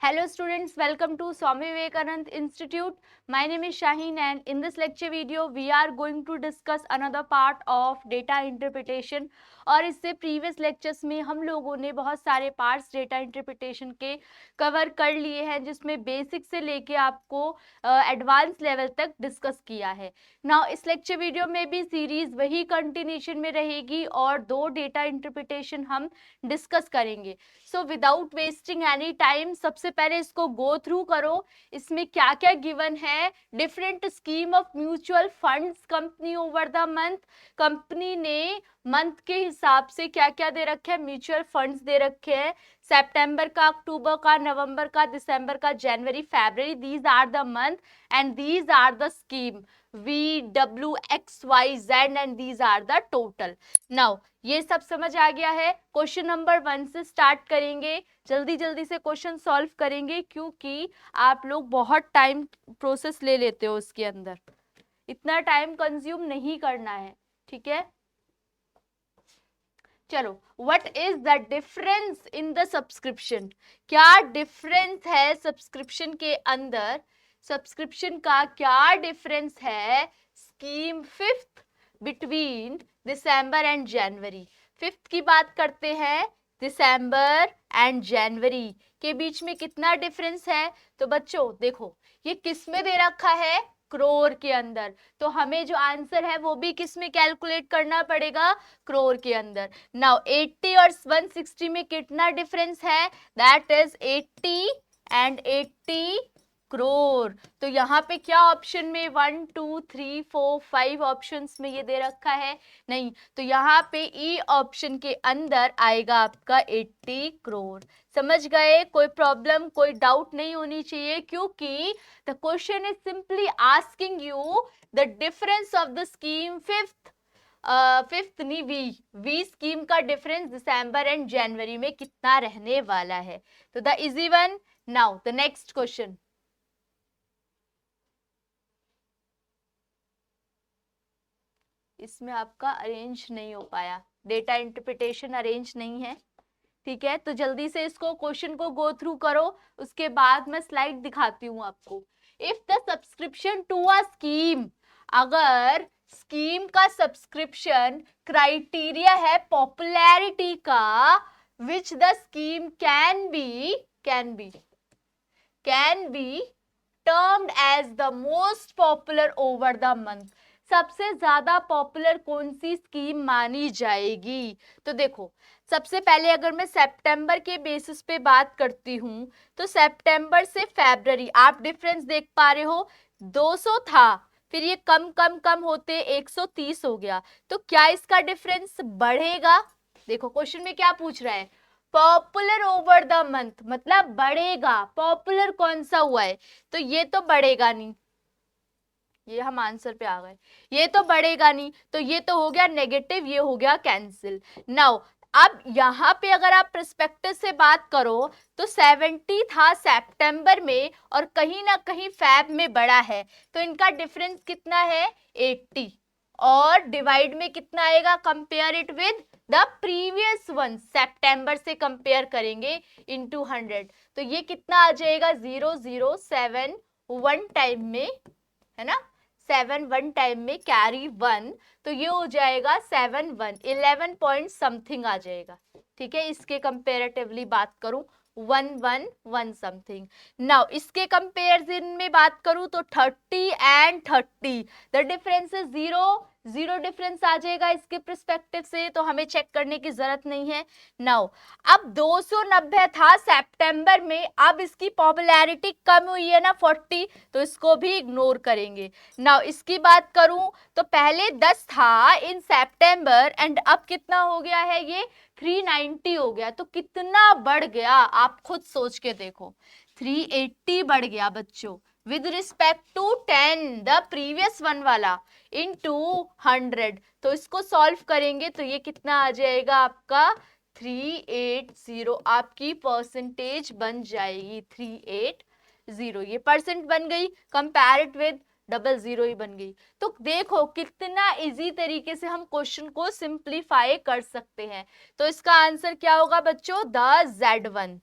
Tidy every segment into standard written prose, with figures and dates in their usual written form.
Hello students, welcome to Swami Vivekanand Institute. My name is Shaheen and in this lecture video we are going to discuss another part of data interpretation. और इससे previous lectures में हम लोगों ने बहुत सारे parts data interpretation के cover कर लिए हैं जिसमें बेसिक से लेके आपको एडवांस लेवल तक डिस्कस किया है. नाउ इस लेक्चर वीडियो में भी सीरीज वही कंटिन्यूशन में रहेगी और दो डेटा इंटरप्रिटेशन हम डिस्कस करेंगे. So without wasting any time सबसे पहले इसको गो थ्रू करो. इसमें क्या क्या गिवन है. Different scheme of mutual funds company over the month. Company ने मंथ के हिसाब से क्या क्या दे रखे हैं. म्यूचुअल फंड्स दे रखे हैं. सितंबर का, अक्टूबर का, नवंबर का, दिसंबर का, जनवरी, फरवरी. These are the month and these are the scheme VWXYZ and these are the total. Now ये सब समझ आ गया है. क्वेश्चन नंबर 1 से स्टार्ट करेंगे. जल्दी जल्दी से क्वेश्चन सॉल्व करेंगे क्योंकि आप लोग बहुत टाइम प्रोसेस ले लेते हो उसके अंदर. इतना टाइम कंज्यूम नहीं करना है. ठीक है, चलो. What is the difference in the subscription. क्या डिफरेंस है सब्सक्रिप्शन के अंदर. सब्सक्रिप्शन का क्या डिफरेंस है scheme fifth between December and January. Fifth की बात करते हैं. दिसंबर एंड जनवरी के बीच में कितना डिफरेंस है. तो बच्चों देखो ये किस में दे रखा है. करोड़ के अंदर. तो हमें जो आंसर है वो भी किस में कैलकुलेट करना पड़ेगा. करोड़ के अंदर. नाउ 80 और 160 में कितना डिफरेंस है. That is 80 and 80 crore. तो यहाँ पे क्या ऑप्शन में 1 2 3 4 5 ऑप्शंस में ये दे रखा है. नहीं, तो यहाँ पे ई ऑप्शन के अंदर आएगा आपका 80 करोड़. समझ गए. कोई प्रॉब्लम, कोई डाउट नहीं होनी चाहिए क्योंकि the question is simply asking you the difference of the scheme fifth नहीं वी स्कीम का डिफरेंस दिसंबर एंड जनवरी में कितना रहने वाला है. तो the easy one. Now the next question. इसमें आपका अरेंज नहीं हो पाया. डेटा इंटरप्रिटेशन अरेंज नहीं है. ठीक है, तो जल्दी से इसको क्वेश्चन को गो थ्रू करो. उसके बाद मैं स्लाइड दिखाती हूँ आपको. If the subscription to a scheme. अगर स्कीम का सब्सक्रिप्शन क्राइटेरिया है पॉपुलैरिटी का which the scheme can be termed as the most popular over the month. सबसे ज्यादा पॉपुलर कौन सी स्कीम मानी जाएगी. तो देखो सबसे पहले अगर मैं सितंबर के बेसिस पे बात करती हूं तो सितंबर से फरवरी आप डिफरेंस देख पा रहे हो. 200 था, फिर ये कम कम कम होते 130 हो गया. तो क्या इसका डिफरेंस बढ़ेगा. देखो क्वेश्चन में क्या पूछ रहा है. पॉपुलर ओवर द मंथ मतलब बढ़ेगा. पॉपुलर कौन सा हुआ है. तो ये तो बढ़ेगा नहीं. ये हम आंसर पे आ गए. ये तो बढ़ेगा नहीं. तो ये तो हो गया नेगेटिव, ये हो गया कैंसिल. नाउ अब यहाँ पे अगर आप पर्सपेक्टिव से बात करो तो 70 था सितंबर में और कहीं ना कहीं फैब में बड़ा है. तो इनका डिफरेंस कितना है 80 और डिवाइड में कितना आएगा. Compare it with the previous one. सितंबर से कंपेयर करेंगे इनटू 100. तो ये कितना आ जाएगा 007 वन टाइम में है ना. 7 वन टाइम में कैरी 1. तो ये हो जाएगा 7 1 11 पॉइंट समथिंग आ जाएगा. ठीक है, इसके कंपेरेटिवली बात करूं 1 1 1 समथिंग. नाउ इसके कंपेरिजन में बात करूं तो 30 and 30 the difference is 0 difference आ जाएगा इसके पर्सपेक्टिव से. तो हमें चेक करने की जरूरत नहीं है. नाउ अब 290 था सितंबर में. अब इसकी पॉपुलैरिटी कम हुई है ना 40. तो इसको भी इग्नोर करेंगे. नाउ इसकी बात करूं तो पहले 10 था इन सितंबर एंड अब कितना हो गया है ये 390 हो गया. तो कितना बढ़ गया आप खुद सोच के देखो. 380 बढ़ गया बच्चों with respect to 10 the previous one वाला into 100. तो इसको सॉल्व करेंगे तो ये कितना आ जाएगा आपका 380. आपकी परसेंटेज बन जाएगी 380. ये परसेंट बन गई. कंपेयर इट विद 00 ही बन गई. तो देखो कितना इजी तरीके से हम क्वेश्चन को सिंप्लीफाई कर सकते हैं. तो इसका आंसर क्या होगा बच्चों द Z1.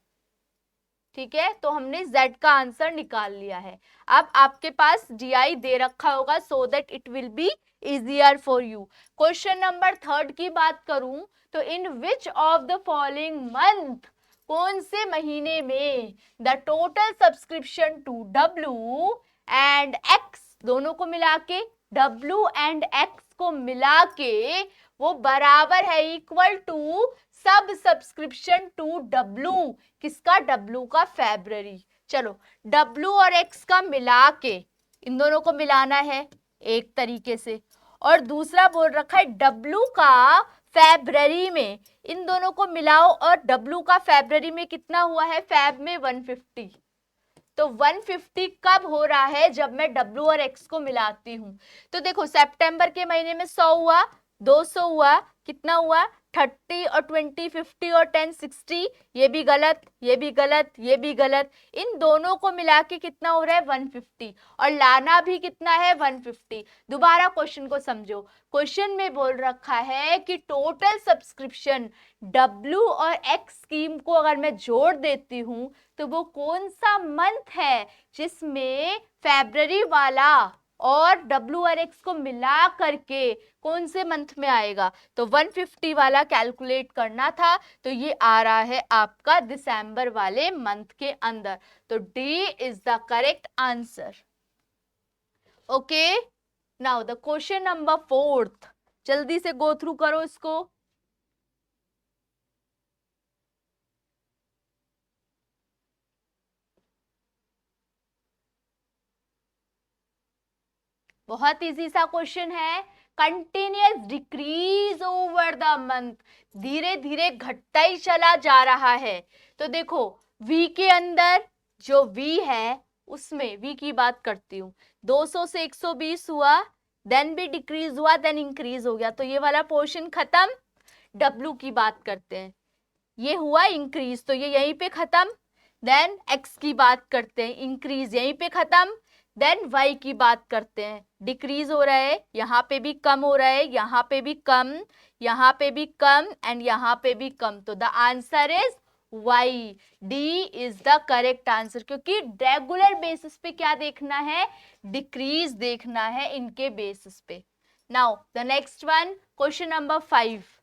ठीक है, तो हमने Z का आंसर निकाल लिया है। अब आपके पास DI दे रखा होगा so that it will be easier for you. Question number 3 की बात करूं तो in which of the following month, कौन से महीने में the total subscription to W and X, दोनों को मिला के, W एंड X को मिला के वो बराबर है, इक्वल टू सब सब्सक्रिप्शन टू W, किसका, W का, फेब्रवरी। चलो W और X का मिला के, इन दोनों को मिलाना है एक तरीके से, और दूसरा बोल रखा है W का फेब्रवरी में, इन दोनों को मिलाओ, और W का फेब्रवरी में कितना हुआ है, फेब में 150। तो 150 कब हो रहा है, जब मैं W और X को मिलाती हूं। तो देखो सितंबर के महीने में 100 हुआ, 200 हुआ, कितना हुआ, 30 और 20 50 और 10 60, ये भी गलत, ये भी गलत, ये भी गलत, इन दोनों को मिला के कितना हो रहा है 150, और लाना भी कितना है 150। दोबारा क्वेश्चन को समझो, क्वेश्चन में बोल रखा है कि टोटल सब्सक्रिप्शन W और X स्कीम को अगर मैं जोड़ देती हूं तो वो कौन सा मंथ है जिसमें फेब्रवरी वाला और W और X को मिला करके कौन से मंथ में आएगा। तो 150 वाला कैलकुलेट करना था, तो ये आ रहा है आपका दिसंबर वाले मंथ के अंदर। तो D is the correct answer. Okay, now the question number 4, जल्दी से गो थ्रू करो इसको। बहुत इजी सा क्वेश्चन है। Continuous decrease over the month, धीरे धीरे घटता ही चला जा रहा है। तो देखो V के अंदर जो V है उसमें V की बात करती हूँ, 200 से 120 हुआ, देन भी डिक्रीज हुआ, देन इंक्रीज हो गया, तो ये वाला पोर्शन खत्म। W की बात करते हैं, ये हुआ इंक्रीज, तो ये यहीं पे खत्म। देन X की बात करते हैं, इंक्रीज यहीं पे खत्म। देन Y की बात करते हैं, डिक्रीज हो रहा है, यहाँ पे भी कम हो रहा है, यहाँ पे भी कम, यहाँ पे भी कम, एंड यहाँ पे भी कम। तो the answer is Y, D is the correct answer, क्योंकि रेगुलर बेसिस पे क्या देखना है, डिक्रीज देखना है इनके बेसिस पे। Now the next one, question number 5।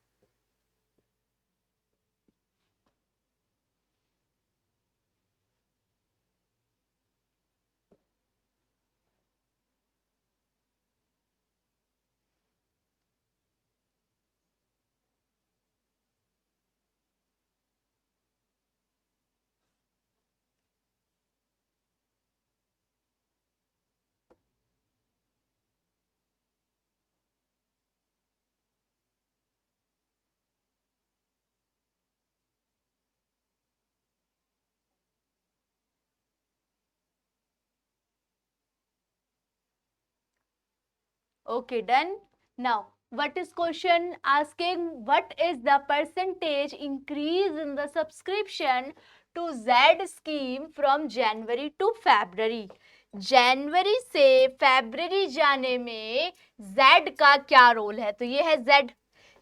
Okay, done. Now, what is question asking? What is the percentage increase in the subscription to Z scheme from January to February? जनवरी से फरवरी जाने में Z का क्या role है? तो ये है Z।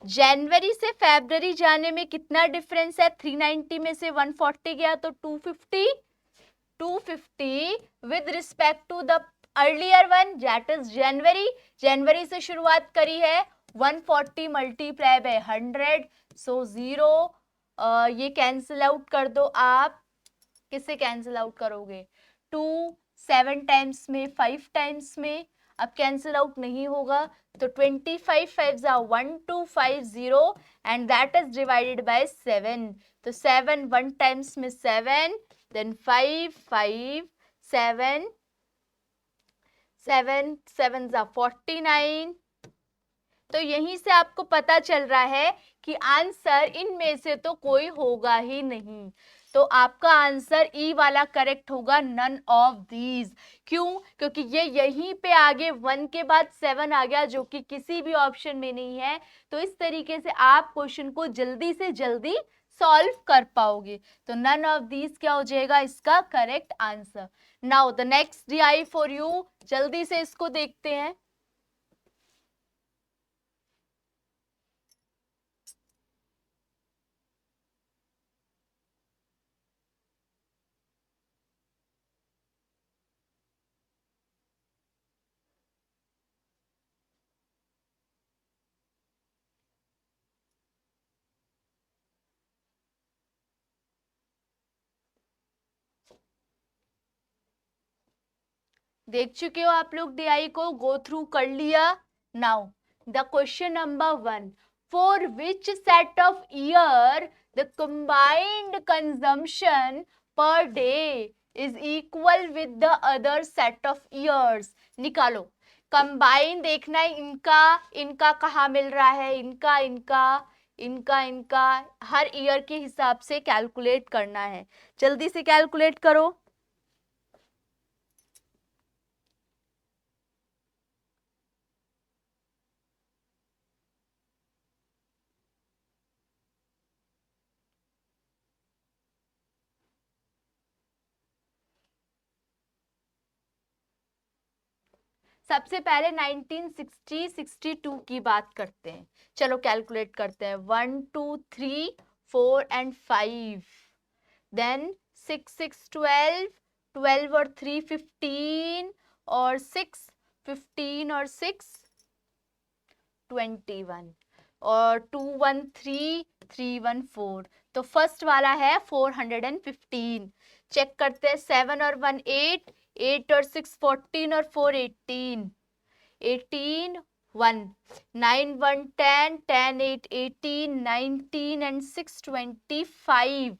जनवरी से फरवरी जाने में कितना डिफरेंस है? 390 में से 140 गया तो 250। 250 with respect to the earlier one, that is January. जनवरी से शुरुआत करी है, 140 मल्टीप्लाई बाय 100, सो 0। ये कैंसिल आउट कर दो आप, किससे कैंसिल आउट करोगे, 2 7 टाइम्स में, 5 टाइम्स में, अब कैंसिल आउट नहीं होगा, तो 25 5 1250 and that is divided by 7। तो 7 1 टाइम्स में 7, then 5 5 7 7 7 49। तो यहीं से आपको पता चल रहा है कि आंसर इनमें से तो कोई होगा ही नहीं। तो आपका आंसर ई वाला करेक्ट होगा, नन ऑफ दीज। क्यों? क्योंकि ये यहीं पे आगे 1 के बाद 7 आ गया, जो कि किसी भी ऑप्शन में नहीं है। तो इस तरीके से आप क्वेश्चन को जल्दी से जल्दी सॉल्व कर पाओगे। तो नन ऑफ दीज क्या हो जाएगा इसका correct answer. Now the next DI for you, जल्दी से इसको देखते हैं। देख चुके हो आप लोग DI को, गो थ्रू कर लिया. Now the question number 1, for which set of year the combined consumption per day is equal with the other set of years. निकालो. कंबाइन देखना है, इनका इनका कहाँ मिल रहा है, इनका इनका इनका इनका हर ईयर के हिसाब से कैलकुलेट करना है. जल्दी से कैलकुलेट करो. सबसे पहले 1960-62 की बात करते हैं. चलो कैलकुलेट करते हैं. 1 2 3 4 एंड 5, देन 6 6 12, 12 और 3 15, और 6 15 और 6 21, और 2 1 3 3 1 4. तो फर्स्ट वाला है 415. चेक करते हैं. 7 और 1 8, 8 और 6 14, और 4 18, 18 1, 9 1 10, 10 8 18, 19 and 6 25,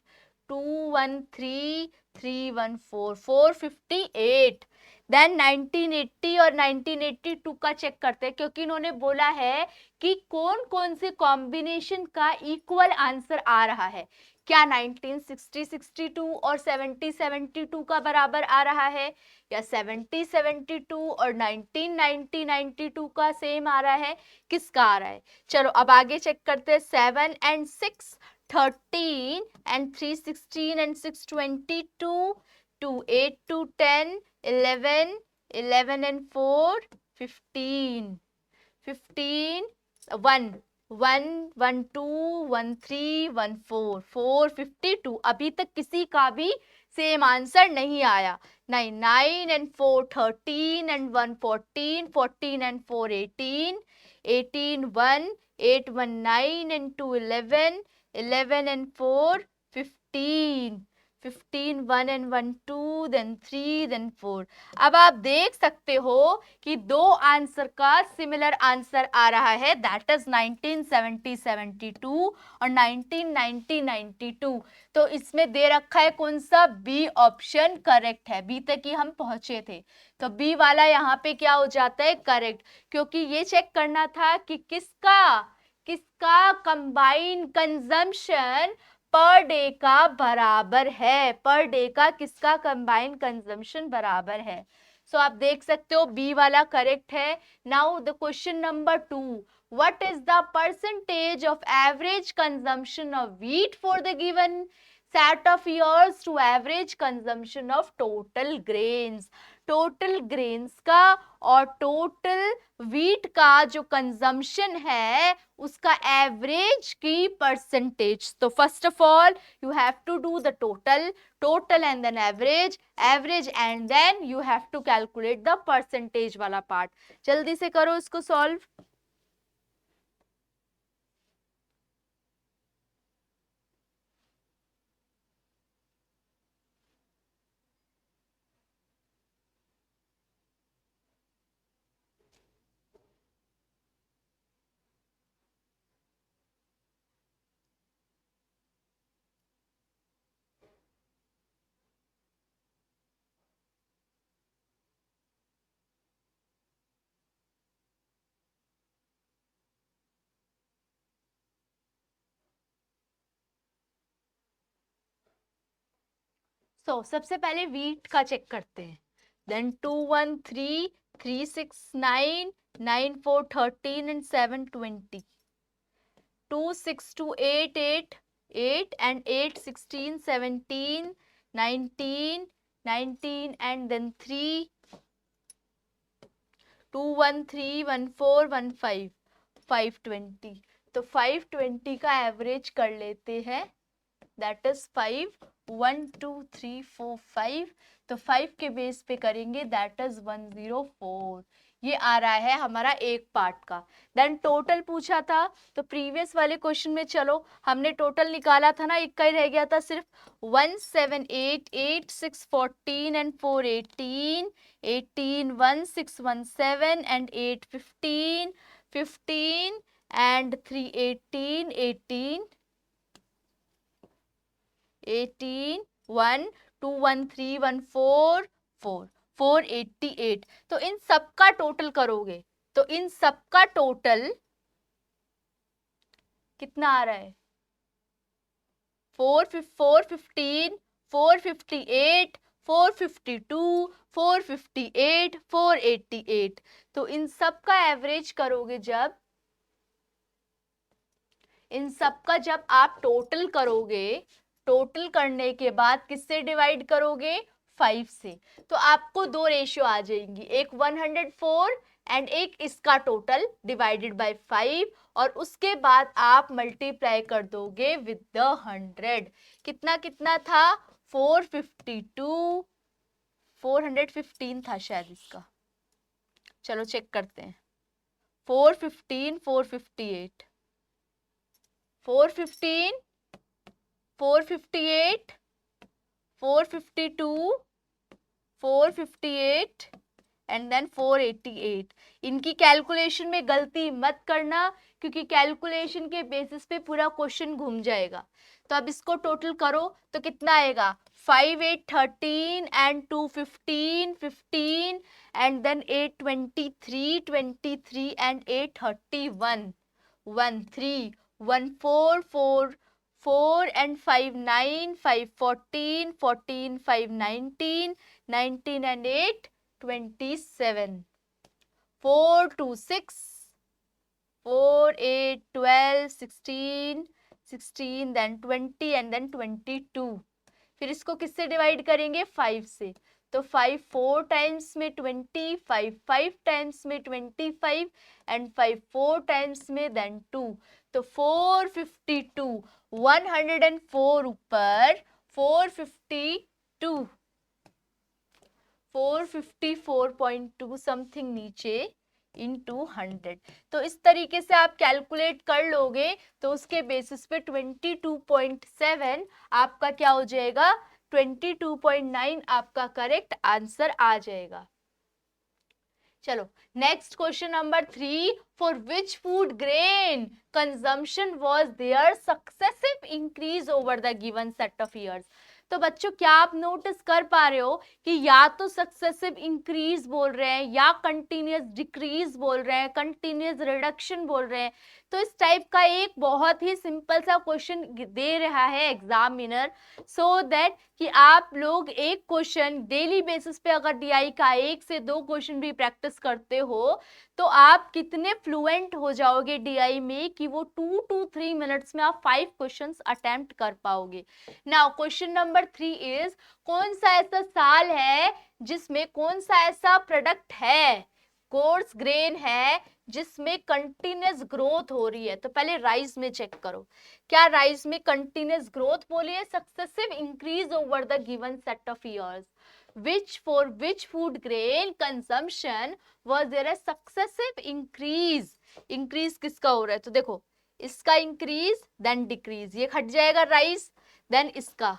2 1 3 3 1 4, 458. देन 1980 और 1982 का चेक करते हैं, क्योंकि इन्होंने बोला है कि कौन कौन से कॉम्बिनेशन का इक्वल आंसर आ रहा है. क्या 1960-62 और 70-72 का बराबर आ रहा है, या 70-72 और 1990-92 का सेम आ रहा है, किसका आ रहा है. चलो अब आगे चेक करते हैं. 7 and 6 13, and 3 16, and 6 22, 2 8 2 10, 11 11 and 4 15, 15 1 1 1 2 1 3 1 4, 452. अभी तक किसी का भी सेम आंसर नहीं आया. 9 9 and 4 13, and 1 14, 14 and 4 18, 18 1, 8 1 9, and 2 11, 11 and 4 15, 15 1 and 1 2, then 3, then 4. अब आप देख सकते हो कि दो आंसर का सिमिलर आंसर आ रहा है, दैट इज 1970-72 और 1990-92. तो इसमें दे रखा है कौन सा, बी ऑप्शन करेक्ट है. बी तक ही हम पहुंचे थे, तो बी वाला यहाँ पे क्या हो जाता है, करेक्ट. क्योंकि ये चेक करना था कि किसका किसका कंबाइन कंजम्पशन पर डे का बराबर है, पर डे का किसका कंबाइन कंजम्पशन बराबर है. सो आप देख सकते हो बी वाला करेक्ट है. Now the question number 2, what is the percentage of average consumption of wheat for the given set of years to average consumption of total grains. टोटल ग्रेन्स का और टोटल व्हीट का जो कंजम्पशन है उसका एवरेज की परसेंटेज. तो first of all you have to do the total and then average and then you have to calculate the percentage वाला पार्ट. जल्दी से करो इसको सॉल्व. सबसे पहले व्हीट का चेक करते हैं. Then 2 1 3 3 6 9 9 4 13 and 7 20, 2 6 2 8 8 8 and 8 16 17 19 19 and then 3 2 1 3 1 4 1 5 520. तो 520 का एवरेज कर लेते हैं, दैट इज 5 1 2 3 4 5, तो 5 के बेस पे करेंगे, दैट इज 104। ये आ रहा है हमारा एक पार्ट का। देन टोटल पूछा था, तो प्रीवियस वाले क्वेश्चन में चलो हमने टोटल निकाला था ना, एक का ही रह गया था सिर्फ। 1 7 8 8 6 14 एंड 4 18 18 1 6 1 7 एंड 8 15 15 एंड 3 18 18 18 1 2 1 3 1 4 4 488। तो इन सब का टोटल करोगे तो इन सब का टोटल कितना आ रहा है? 415 458 452 458 488। तो इन सब का एवरेज करोगे जब, इन सब का जब आप टोटल करोगे, टोटल करने के बाद किससे डिवाइड करोगे? 5 से। तो आपको दो रेशियो आ जाएंगी, एक 104 एंड एक इसका टोटल डिवाइडेड बाय 5, और उसके बाद आप मल्टीप्लाई कर दोगे विद द 100। कितना कितना था? 452, 415 था शायद इसका, चलो चेक करते हैं। 415 458 415 458 452 458 एंड देन 488। इनकी कैलकुलेशन में गलती मत करना, क्योंकि कैलकुलेशन के बेसिस पे पूरा क्वेश्चन घूम जाएगा। तो अब इसको टोटल करो तो कितना आएगा? 5 8 13 and 2 15 15 and then 8 23 23 and 8 31 13 14 4 4 and 5 9 5 14 14 5 19 19 and 8 27 4 2 6 4 8 12 16 16 then 20 and then 22। फिर इसको किससे डिवाइड करेंगे? 5 से। तो 5 4 टाइम्स में 20, 5 5 टाइम्स में 25 एंड 5 4 टाइम्स में देन 2। तो 452, 104 ऊपर 452, 454.2 समथिंग नीचे इंटू 100। तो इस तरीके से आप कैलकुलेट कर लोगे तो उसके बेसिस पे 22.7 आपका क्या हो जाएगा? 22.9 आपका करेक्ट आंसर आ जाएगा। चलो next question number 3, for which food grain consumption was there successive increase over the given set of years. तो बच्चों क्या आप नोटिस कर पा रहे हो कि या तो सक्सेसिव इंक्रीज बोल रहे हैं या कंटिन्यूअस डिक्रीज बोल रहे हैं, कंटिन्यूअस रिडक्शन बोल रहे हैं। तो इस टाइप का एक बहुत ही सिंपल सा क्वेश्चन दे रहा है एग्जामिनर, सो दैट कि आप लोग एक क्वेश्चन डेली बेसिस पे अगर डीआई का 1 से 2 क्वेश्चन भी प्रैक्टिस करते हो तो आप कितने फ्लुएंट हो जाओगे डीआई में कि वो 2 to 3 मिनट्स में आप 5 क्वेश्चंस अटेम्प्ट कर पाओगे। नाउ क्वेश्चन नंबर 3 इज, कौन सा ऐसा साल है जिसमें, कौन सा ऐसा प्रोडक्ट है, कोर्स ग्रेन है जिसमें कंटिन्यूअस ग्रोथ हो रही है? तो पहले राइस में चेक करो, क्या राइस में कंटिन्यूअस ग्रोथ बोली है? Successive increase over the given set of years. which for which food grain consumption was there a successive increase? Increase किसका हो रहा है? तो देखो इसका इंक्रीज देन डिक्रीज, ये हट जाएगा राइस, देन इसका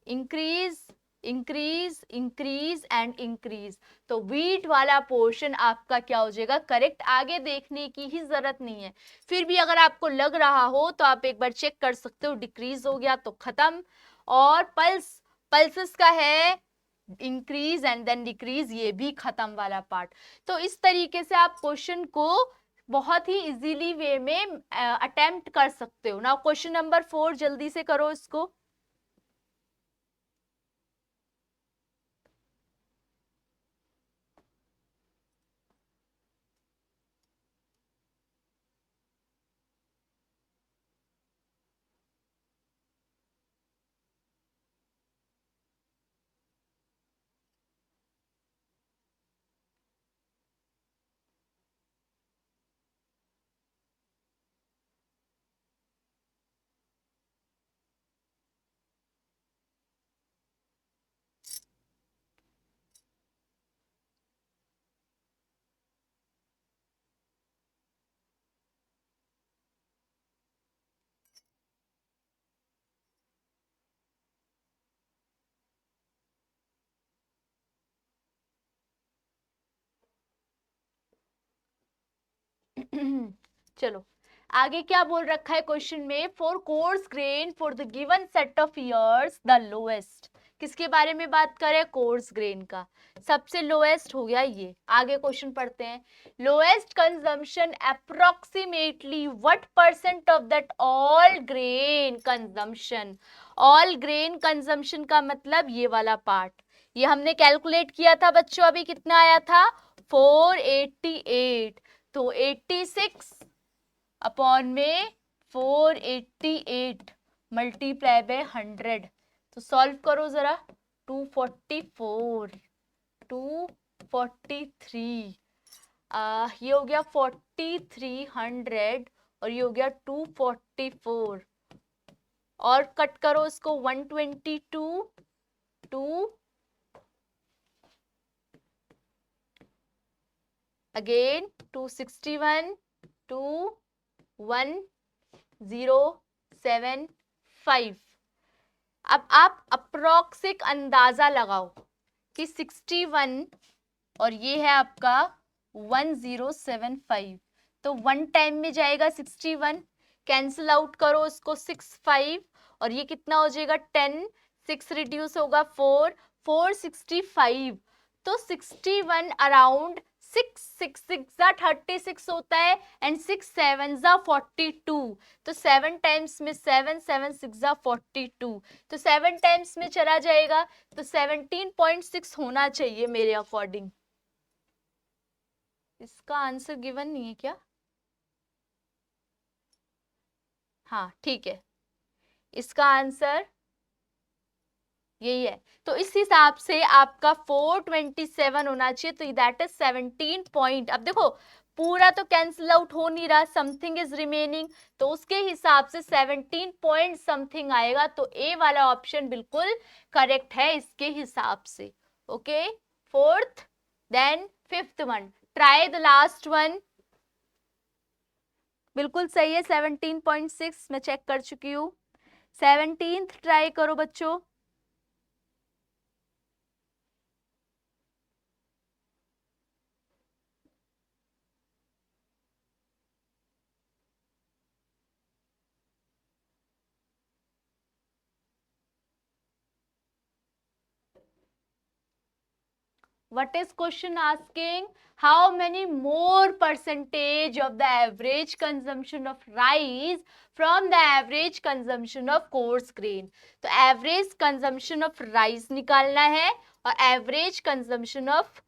increase increase increase and increase. तो व्हीट वाला पोर्शन आपका क्या हो जाएगा? करेक्ट। आगे देखने की ही जरूरत नहीं है, फिर भी अगर आपको लग रहा हो तो आप एक बार चेक कर सकते हो, डिक्रीज हो गया तो खत्म। और पल्सेस का है इंक्रीज एंड देन डिक्रीज, ये भी खत्म वाला पार्ट। तो इस तरीके से आप क्वेश्चन को बहुत ही इजीली वे में अटेम्प्ट कर सकते हो। नाउ क्वेश्चन नंबर 4 जल्दी से करो इसको। चलो आगे क्या बोल रखा है क्वेश्चन में, for coarse grain for the given set of years the lowest, किसके बारे में बात करें, कोर्स ग्रेन का, सबसे लोएस्ट हो गया ये। आगे क्वेश्चन पढ़ते हैं, lowest consumption approximately what percent of that all grain consumption, all grain consumption का मतलब ये वाला पार्ट, ये हमने कैलकुलेट किया था बच्चों, अभी कितना आया था 488, तो 86 अपॉन में 488 मल्टीप्लाई बाय 100, तो सॉल्व करो जरा, 244 243 ये हो गया 4300 और ये हो गया 244, और कट करो इसको 122 2 अगेन 261 21075। अब आप अप्रोक्सिक अंदाजा लगाओ कि 61 और ये है आपका 1075, तो वन टाइम में जाएगा 61, कैंसिल आउट करो इसको 65 और ये कितना हो जाएगा 10, 6 रिड्यूस होगा 4, 465, तो 61 अराउंड 6 6 6 36 होता है एंड 6 7 42, तो 7 टाइम्स में 7 7 6 42, तो 7 टाइम्स में चला जाएगा, तो 17.6 होना चाहिए मेरे अकॉर्डिंग। इसका आंसर गिवन नहीं है क्या, हाँ ठीक है, इसका आंसर यही है, तो इस हिसाब से आपका 427 होना चाहिए, तो दैट इज 17 पॉइंट। अब देखो पूरा तो कैंसिल आउट हो नहीं रहा, समथिंग इज रिमेनिंग, तो उसके हिसाब से 17 पॉइंट समथिंग आएगा, तो ए वाला ऑप्शन बिल्कुल करेक्ट है इसके हिसाब से। Okay, fourth, then fifth one, try the last one, बिल्कुल सही है 17.6, मैं चेक कर चुकी हूँ, 17th ट्राई करो बच्चों। What is question asking? How many more percentage of the average consumption of rice from the average consumption of coarse grain? तो average consumption of rice निकालना है और average consumption of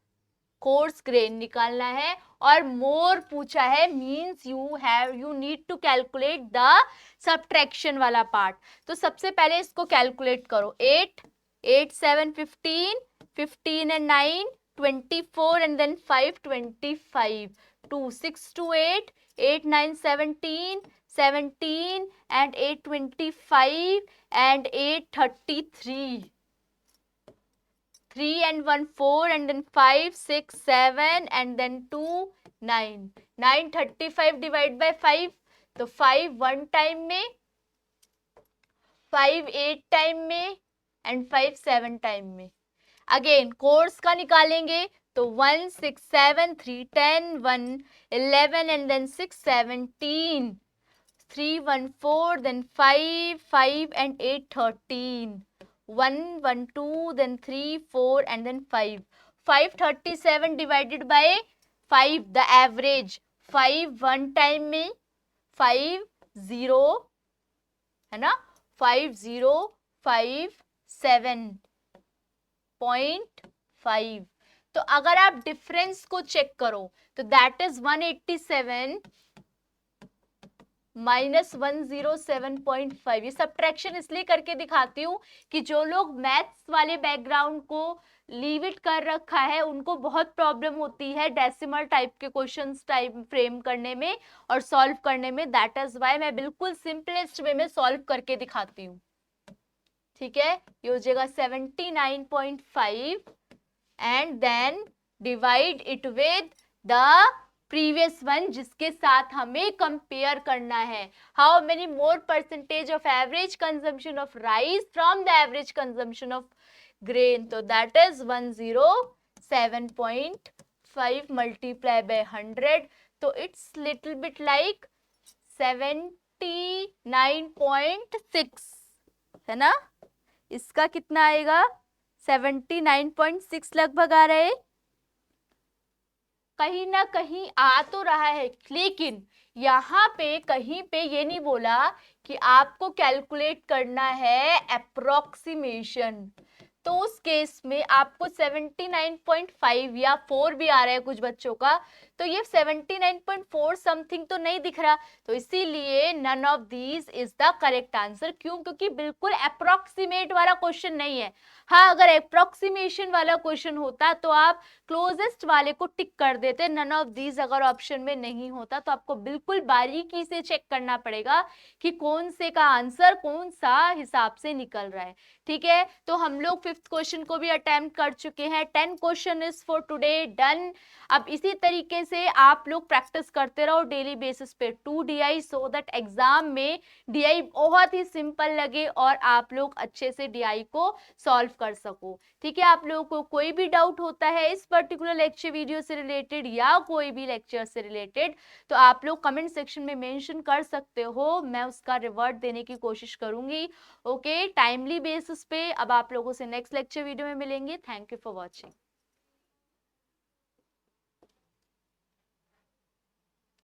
coarse grain निकालना है, और more पूछा है, means you need to calculate the subtraction वाला part। तो सबसे पहले इसको calculate करो, 8 8 7 15 15 and 9 24 and then 5 25, 2 6 2 8 8 9 17 17 and 8 25 and 8 33, 3 and 1 4 and then 5 6 7 and then 2 9, 9 35 divide by 5, तो 5 1 टाइम में, 5 8 टाइम में एंड 5 7 टाइम में। अगेन कोर्स का निकालेंगे तो 1 6 7 3 10 1 11 and then 6 17 3 1 4 then 5 5 and 8 13 1 1 2 then 3 4 and then 5 537 divided by 5, the average 5 1 time में, 5 0 है ना, 5 0 5 7.5, तो अगर आप डिफरेंस को चेक करो तो दैट इज 187 माइनस 107.5। ये सब्ट्रैक्शन इसलिए करके दिखाती हूँ कि जो लोग मैथ्स वाले बैकग्राउंड को लीव इट कर रखा है उनको बहुत प्रॉब्लम होती है डेसिमल टाइप के क्वेश्चंस टाइप फ्रेम करने में और सॉल्व करने में, दैट इज वाई मैं बिल्कुल सिंपलेस्ट वे में सॉल्व करके दिखाती हूँ। ठीक है, ये हो जाएगा 79.5 and then divide it with the previous one जिसके साथ हमें कंपेयर करना है। How many more percentage of average consumption of rice from the average consumption of grain, तो दैट इज 107.5 मल्टीप्लाई बाय 100, तो इट्स लिटिल बिट लाइक 79.6 है ना, इसका कितना आएगा 79.6 लगभग आ रहा है, कहीं ना कहीं आ तो रहा है, लेकिन यहाँ पे कहीं पे ये नहीं बोला कि आपको कैलकुलेट करना है अप्रोक्सीमेशन, तो उस केस में आपको 79.5 या 4 भी आ रहा है कुछ बच्चों का, तो ये 79.4 समथिंग तो नहीं दिख रहा, तो इसीलिए none of these is the correct answer. क्यों? क्योंकि बिल्कुल अप्रोक्सीमेट वाला क्वेश्चन नहीं है। हाँ, अगर अप्रोक्सीमेशन वाला क्वेश्चन होता तो आप क्लोजेस्ट वाले को टिक कर देते, नन ऑफ दीज अगर ऑप्शन में नहीं होता तो आपको बिल्कुल बारीकी से चेक करना पड़ेगा कि कौन से का आंसर कौन सा हिसाब से निकल रहा है। ठीक है, तो हम लोग फिफ्थ क्वेश्चन को भी अटेम्प्ट कर चुके हैं। 10 question is for today done. अब इसी तरीके से आप लोग प्रैक्टिस करते रहो डेली बेसिस पे 2 DI, सो दैट एग्जाम में DI बहुत ही सिंपल लगे और आप लोग अच्छे से DI को सॉल्व कर सको। ठीक है, आप लोगों को कोई भी डाउट होता है इस पर्टिकुलर लेक्चर वीडियो से रिलेटेड या कोई भी लेक्चर से रिलेटेड, तो आप लोग कमेंट सेक्शन में मेंशन कर सकते हो, मैं उसका रिवर्ट देने की कोशिश करूंगी। ओके, टाइमली बेसिस पे। अब आप लोगों से नेक्स्ट लेक्चर वीडियो में मिलेंगे। Thank you for watching.